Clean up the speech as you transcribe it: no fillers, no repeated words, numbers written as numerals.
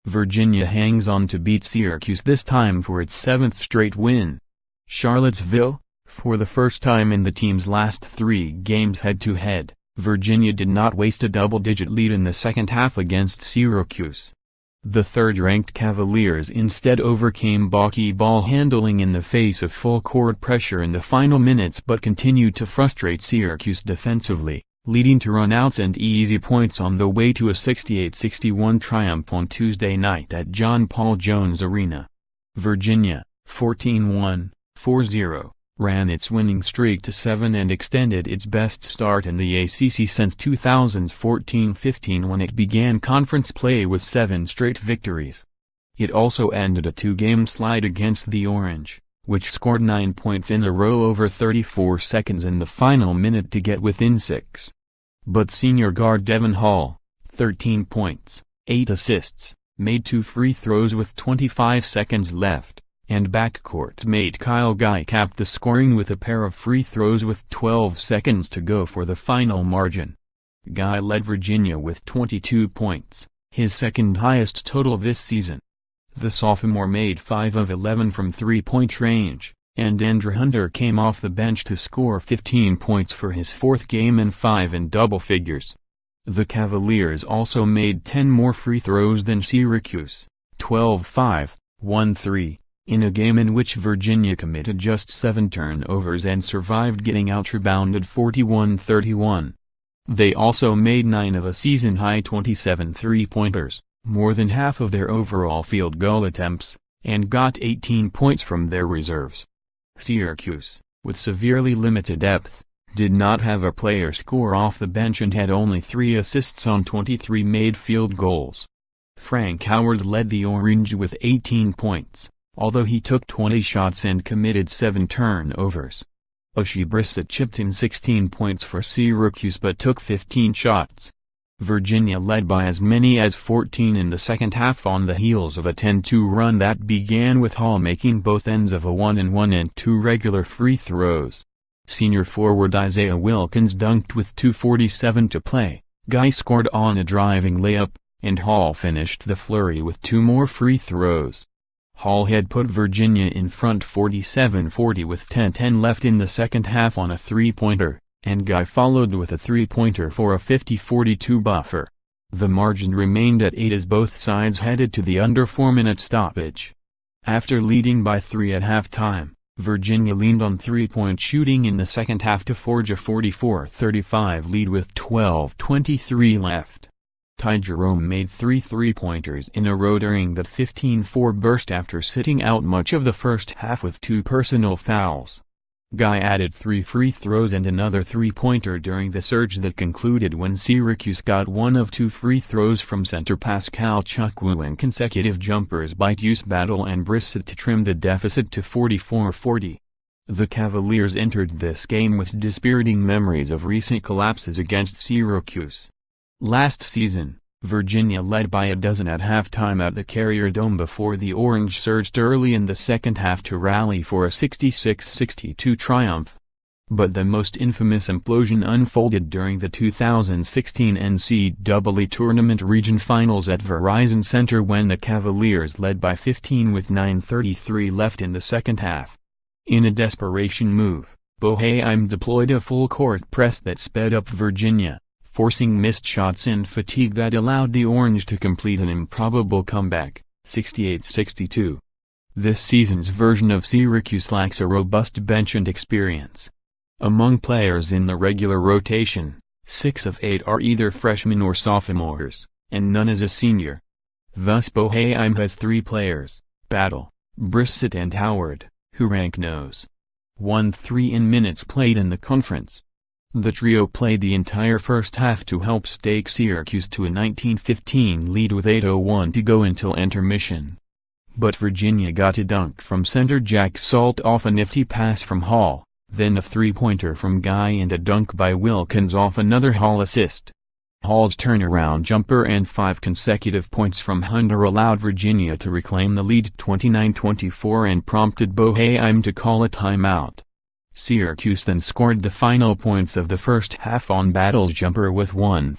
Virginia hangs on to beat Syracuse this time for its 7th straight win. Charlottesville, for the first time in the team's last 3 games head-to-head, Virginia did not waste a double-digit lead in the second half against Syracuse. The third-ranked Cavaliers instead overcame balky ball handling in the face of full-court pressure in the final minutes but continued to frustrate Syracuse defensively, leading to runouts and easy points on the way to a 68-61 triumph on Tuesday night at John Paul Jones Arena. Virginia, 14-1, 4-0, ran its winning streak to 7 and extended its best start in the ACC since 2014-15 when it began conference play with 7 straight victories. It also ended a 2-game slide against the Orange, which scored 9 points in a row over 34 seconds in the final minute to get within 6. But senior guard Devon Hall, 13 points, 8 assists, made 2 free throws with 25 seconds left, and backcourt mate Kyle Guy capped the scoring with a pair of free throws with 12 seconds to go for the final margin. Guy led Virginia with 22 points, his second highest total this season. The sophomore made 5 of 11 from three-point range, and Andrew Hunter came off the bench to score 15 points for his 4th game and 5 in double figures. The Cavaliers also made 10 more free throws than Syracuse, 12-5, 1-3, in a game in which Virginia committed just 7 turnovers and survived getting out-rebounded 41-31. They also made 9 of a season-high 27 three-pointers, more than half of their overall field goal attempts, and got 18 points from their reserves. Syracuse, with severely limited depth, did not have a player score off the bench and had only 3 assists on 23 made field goals. Frank Howard led the Orange with 18 points, although he took 20 shots and committed 7 turnovers. Oshie Brissett chipped in 16 points for Syracuse but took 15 shots. Virginia led by as many as 14 in the second half on the heels of a 10-2 run that began with Hall making both ends of a 1-and-1 and 2 regular free throws. Senior forward Isaiah Wilkins dunked with 2:47 to play, Guy scored on a driving layup, and Hall finished the flurry with 2 more free throws. Hall had put Virginia in front 47-40 with 10:10 left in the second half on a three-pointer, and Guy followed with a three-pointer for a 50-42 buffer. The margin remained at 8 as both sides headed to the under 4-minute stoppage. After leading by 3 at halftime, Virginia leaned on three-point shooting in the second half to forge a 44-35 lead with 12:23 left. Ty Jerome made 3 three-pointers in a row during that 15-4 burst after sitting out much of the first half with 2 personal fouls. Guy added 3 free throws and another three-pointer during the surge that concluded when Syracuse got 1 of 2 free throws from center Pascal Chukwu and consecutive jumpers by Deuce Battle and Brissett to trim the deficit to 44-40. The Cavaliers entered this game with dispiriting memories of recent collapses against Syracuse. Last season, Virginia led by a dozen at halftime at the Carrier Dome before the Orange surged early in the second half to rally for a 66-62 triumph. But the most infamous implosion unfolded during the 2016 NCAA Tournament Region Finals at Verizon Center when the Cavaliers led by 15 with 9:33 left in the second half. In a desperation move, Boeheim deployed a full-court press that sped up Virginia, forcing missed shots and fatigue that allowed the Orange to complete an improbable comeback, 68-62. This season's version of Syracuse lacks a robust bench and experience. Among players in the regular rotation, 6 of 8 are either freshmen or sophomores, and none is a senior. Thus Boeheim has 3 players, Battle, Brissett and Howard, who rank nos. 1-3 in minutes played in the conference. The trio played the entire first half to help stake Syracuse to a 19-15 lead with 8:01 to go until intermission. But Virginia got a dunk from center Jack Salt off a nifty pass from Hall, then a three-pointer from Guy and a dunk by Wilkins off another Hall assist. Hall's turnaround jumper and 5 consecutive points from Hunter allowed Virginia to reclaim the lead 29-24 and prompted Boeheim to call a timeout. Syracuse then scored the final points of the first half on Battle's jumper with 1:30